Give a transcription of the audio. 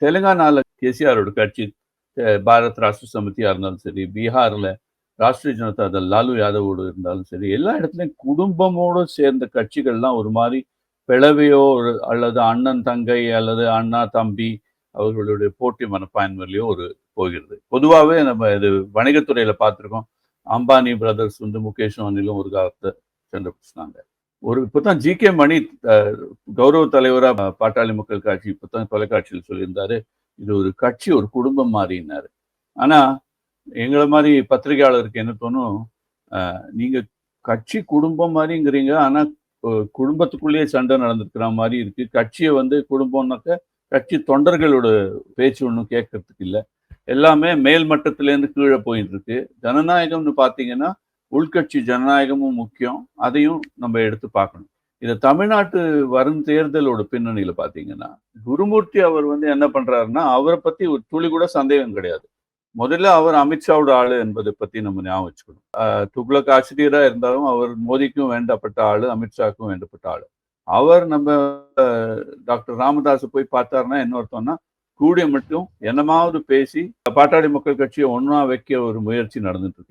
தெலுங்கானால கேசிஆரோட கட்சி பாரத் ராஷ்டிர சமிதியா இருந்தாலும் சரி, பீகார்ல ராஷ்டிரிய ஜனதா தள் லாலு யாதவோடு இருந்தாலும் சரி, எல்லா இடத்துலயும் குடும்பமோடு சேர்ந்த கட்சிகள்லாம் ஒரு மாரி பிளவையோ அல்லது அண்ணன் தங்கை அல்லது அண்ணா தம்பி அவர்களுடைய போட்டி மனப்பான்மையிலயோ போகிறது. பொதுவாவே நம்ம இது வணிகத்துறையில பார்த்திருக்கோம். அம்பானி பிரதர்ஸ் வந்து முகேஷும் அனிலும் ஒரு காலத்துல சண்டை பிடிச்சினாங்க. இப்பதான் ஜி.கே. மணி கௌரவ தலைவரா பாட்டாளி மக்கள் கட்சி இப்பதான் தொலைக்காட்சியில் சொல்லியிருந்தாரு. இது ஒரு கட்சி, ஒரு குடும்பம் மாறினாரு. ஆனா எங்கள மாதிரி பத்திரிகையாளருக்கு என்ன தோணும், நீங்க கட்சி குடும்பம் மாதிரிங்கிறீங்க. ஆனா குடும்பத்துக்குள்ளேயே சண்டை நடந்திருக்கிற மாதிரி இருக்கு. கட்சியை வந்து குடும்பம்னாக்க கட்சி தொண்டர்களோட பேச்சு ஒன்றும் கேட்கறதுக்கு இல்லை. எல்லாமே மேல் மட்டத்திலேருந்து கீழே போயிட்டு இருக்கு. ஜனநாயகம்னு பார்த்தீங்கன்னா உள்கட்சி ஜனநாயகமும் முக்கியம். அதையும் நம்ம எடுத்து பார்க்கணும். இதை தமிழ்நாட்டு வரும் தேர்தலோட பின்னணியில பார்த்தீங்கன்னா குருமூர்த்தி அவர் வந்து என்ன பண்றாருன்னா, அவரை பத்தி ஒரு துளி கூட சந்தேகம் கிடையாது. முதல்ல அவர் அமித்ஷாவோட ஆளு என்பதை பத்தி நம்ம ஞாபகம் வச்சுக்கணும். துக்ளக் ஆசிரியரா இருந்தாலும் அவர் மோடிக்கும் வேண்டப்பட்ட ஆளு, அமித்ஷாவுக்கும் வேண்டப்பட்ட ஆளு. அவர் நம்ம டாக்டர் ராமதாஸ் போய் பார்த்தாருன்னா என்ன அர்த்தம்னா, கூடிய மட்டும் என்னமாவது பேசி பாட்டாளி மக்கள் கட்சியை ஒன்னா வைக்க ஒரு முயற்சி நடந்துட்டு இருக்கு.